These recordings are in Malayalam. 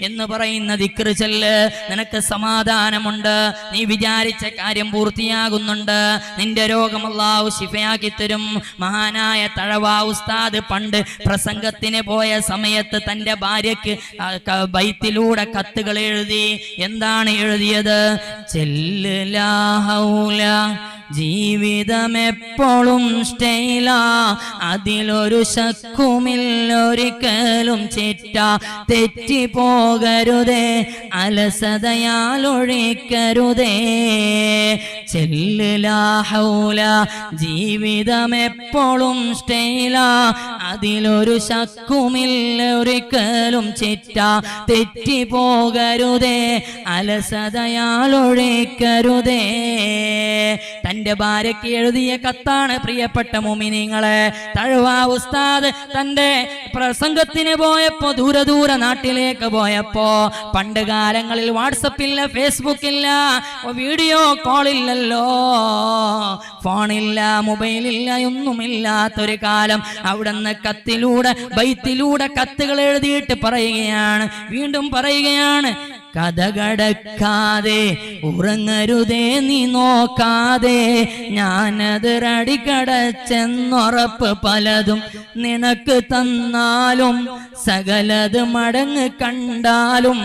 എന്ന് പറയുന്ന ദിക്ർ ചൊല്ല്. നിനക്ക് സമാധാനമുണ്ട്, നീ വിചാരിച്ച കാര്യം പൂർത്തിയാകുന്നുണ്ട്, നിന്റെ രോഗം അല്ലാഹു ശിഫയാക്കി തരും. മഹാനായ തഴവ ഉസ്താദ് പണ്ട് പ്രസംഗത്തിന് പോയ സമയത്ത് തന്റെ ഭാര്യയ്ക്ക് ബൈത്തിലൂടെ കത്തുകൾ എഴുതി. എന്താണ് എഴുതിയത്? ചെല്ല് ലാ ഹൗല, ജീവിതം എപ്പോഴും സ്റ്റൈല, അതിലൊരു ശക്കുമില്ല, ഒരിക്കലും ചിറ്റ തെറ്റിപ്പോകരുതേ, അലസതയാൽ ഒഴിക്കരുതേ. ചെല്ല് ലാ ഹൗല, ജീവിതം എപ്പോഴും സ്റ്റൈല, അതിലൊരു ശക്കുമില്ല, ഒരിക്കലും ചിറ്റ തെറ്റിപ്പോകരുതേ, അലസതയാൽ ഒഴിക്കരുതേ. തന്റെ ഭാര്യയ്ക്ക് എഴുതിയ കത്താണ് പ്രിയപ്പെട്ട മുഅ്മിനീങ്ങളെ. തഴവ ഉസ്താദ് തന്റെ പ്രസംഗത്തിന് പോയപ്പോ ദൂര നാട്ടിലേക്ക് പോയപ്പോ, പണ്ട് കാലങ്ങളിൽ വാട്സപ്പില്ല, ഫേസ്ബുക്കില്ല, വീഡിയോ കോളില്ലല്ലോ, ഫോണില്ല, മൊബൈലില്ല, ഒന്നുമില്ലാത്തൊരു കാലം. അവിടുന്ന് കത്തിലൂടെ ബൈത്തിലൂടെ കത്തുകൾ എഴുതിയിട്ട് പറയുകയാണ്, വീണ്ടും പറയുകയാണ്, കഥകടക്കാതെ ഉറങ്ങരുതേ നീ നോക്കാതെ, ഞാനത് റടികടച്ചെന്നുറപ്പ് പലതും നിനക്ക് തന്നാലും, സകലത് മടങ്ങ് കണ്ടാലും.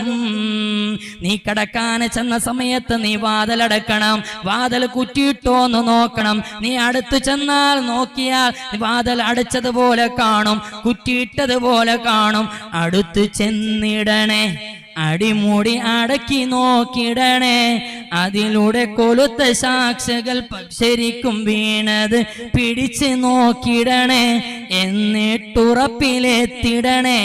നീ കടക്കാൻ ചെന്ന സമയത്ത് നീ വാതിലടക്കണം, വാതിൽ കുറ്റിയിട്ടോന്ന് നോക്കണം. നീ അടുത്ത് ചെന്നാൽ നോക്കിയാൽ വാതിൽ അടച്ചതുപോലെ കാണും, കുറ്റിയിട്ടതുപോലെ കാണും. അടുത്ത് ചെന്നിടണേ, അടിമുടി അടക്കി നോക്കിടണേ, അതിലൂടെ കൊളുത്ത സാക്ഷികൾ ശരിക്കും വീണത് പിടിച്ച് നോക്കിടണേ, എന്നിട്ടുറപ്പിലെത്തിടണേ.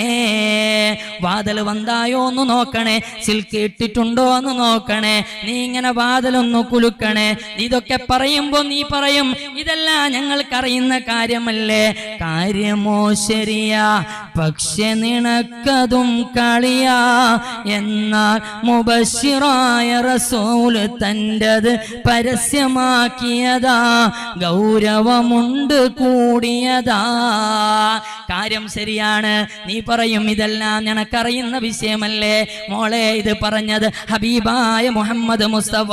വാതിൽ വന്നായോ ഒന്ന് നോക്കണേ, സിൽക്ക് ഇട്ടിട്ടുണ്ടോ എന്ന് നോക്കണേ, നീ ഇങ്ങനെ വാതിലൊന്ന് കുലുക്കണേ. ഇതൊക്കെ പറയുമ്പോ നീ പറയും, ഇതെല്ലാം ഞങ്ങൾക്കറിയുന്ന കാര്യമല്ലേ. കാര്യമോ ശരിയാ, പക്ഷെ നിനക്കതും കളിയാ. എന്നാൽ മുബശ്ശിറായ റസൂല് തൻ്റെത് പരസ്യമാക്കിയതാ, ഗൗരവമുണ്ട് കൂടിയതാ. കാര്യം ശരിയാണ്, നീ പറയും ഇതെല്ലാം ഞനക്കറിയുന്ന വിഷയമല്ലേ. മോളെ, ഇത് പറഞ്ഞത് ഹബീബായ മുഹമ്മദ് മുസ്തഫ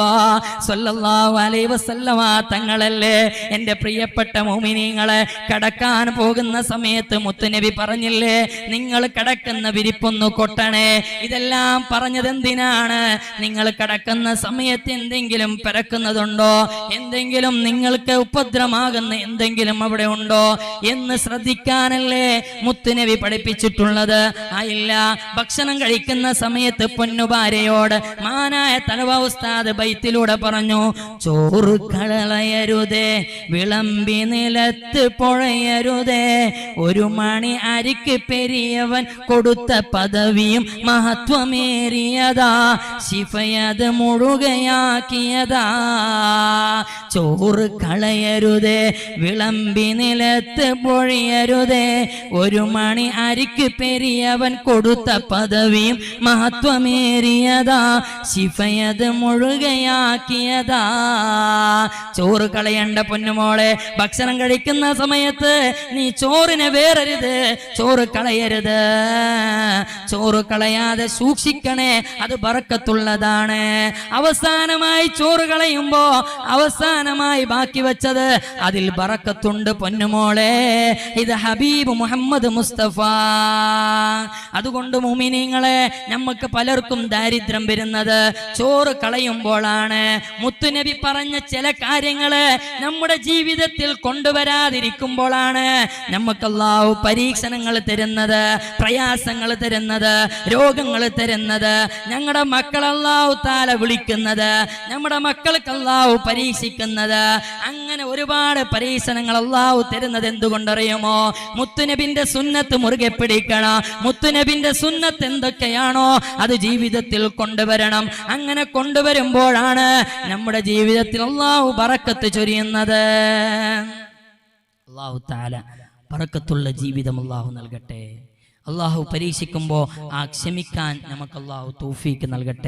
സ്വല്ലല്ലാഹു അലൈഹി വസല്ലമ തങ്ങളല്ലേ. എൻ്റെ പ്രിയപ്പെട്ട മുഅ്മിനീങ്ങളെ, കടക്കാൻ പോകുന്ന സമയത്ത് മുത്തുനബി പറഞ്ഞില്ലേ, നിങ്ങൾ കടക്കുന്ന വിരിപ്പൊന്നു കൊട്ടണേ. ഇതെല്ലാം പറഞ്ഞത് എന്തിനാണ്? നിങ്ങൾ കടക്കുന്ന സമയത്ത് എന്തെങ്കിലും പരക്കുന്നതുണ്ടോ, എന്തെങ്കിലും നിങ്ങൾക്ക് ഉപദ്രവമാകുന്ന എന്തെങ്കിലും അവിടെ ഉണ്ടോ എന്ന് ശ്രദ്ധിക്കാനല്ലേ മുത്തുനബി പഠിപ്പിച്ചിട്ടുള്ളത്. ഇല്ല, ഭക്ഷണം കഴിക്കുന്ന സമയത്ത് പൊന്നുഭാര്യയോട് മാനായ തഴവ ഉസ്താദ് ബൈത്തിലൂടെ പറഞ്ഞു, ചോറ് കളയരുതേ, വിളമ്പി നിലത്ത് പൊഴയരുതേ, ഒരു മണി അരിക്ക് പെരിയവൻ കൊടുത്ത പദവിയും മഹത്വമേറിയതാ, ശിഫയത് മുഴുകയാക്കിയതാ. ചോറ് കളയരുതേ, വിളമ്പി നിലത്ത് പൊഴിയരുതേ, ഒരു മണി അരിക്ക് പെരിയവൻ കൊടുത്ത പദവിയും മഹത്വമേറിയതാ, ശിഫയത് മുഴുകയാക്കിയതാ. ചോറ് കളയണ്ട പൊന്നുമോളെ. ഭക്ഷണം കഴിക്കുന്ന സമയത്ത് നീ ചോറിനെ വേറരുത്, ചോറ് കളയരുത്. ചോറ് കളയാതെ സൂക്ഷിക്കണേ, അത് ബറക്കത്തുള്ളതാണ്. അവസാനമായി ചോറ് കളയുമ്പോ അവസാനമായി ബാക്കി വെച്ചത് അതിൽ ബറക്കത്തുണ്ട് പൊന്നുമോളെ. ഇത് ഹബീബ് മുഹമ്മദ് മുസ്തഫ. അതുകൊണ്ട് മുഅ്മിനീങ്ങളെ, നമുക്ക് പലർക്കും ദാരിദ്ര്യം വരുന്നത് ചോറ് കളയുമ്പോഴാണ്. മുത്തുനബി പറഞ്ഞ ചില കാര്യങ്ങള് നമ്മുടെ ജീവിതത്തിൽ കൊണ്ടുവരാതിരിക്കുമ്പോഴാണ് നമുക്ക് അല്ലാഹു പരീക്ഷണങ്ങൾ തരുന്നത്, പ്രയാസങ്ങൾ തരുന്നത്, രോഗങ്ങൾ തരുന്നത്, ഞങ്ങളുടെ മക്കൾ അല്ലാഹു തആല വിളിക്കുന്നത്, നമ്മുടെ മക്കൾക്ക് അല്ലാഹു പരീക്ഷിക്കുന്നത്. അങ്ങനെ ഒരുപാട് പരീക്ഷണങ്ങൾ അല്ലാഹു തരുന്നത് എന്തുകൊണ്ടറിയുമോ? മുത്തുനബിന്റെ സുന്നത്ത് മുറുകെ പിടിക്കണം. മുത്തുനബിന്റെ സുന്നത്ത് എന്തൊക്കെയാണോ അത് ജീവിതത്തിൽ കൊണ്ടുവരണം. അങ്ങനെ കൊണ്ടുവരുമ്പോഴാണ് നമ്മുടെ ജീവിതത്തിൽ അല്ലാഹു ബറക്കത്ത് ചൊരിയുന്നത്. അല്ലാഹു തആല ബറക്കത്തുള്ള ജീവിതം അല്ലാഹു നൽകട്ടെ. അല്ലാഹു പരീക്ഷിക്കുമ്പോൾ ക്ഷമിക്കാൻ നമുക്ക് അല്ലാഹു തൗഫീക്ക് നൽകട്ടെ.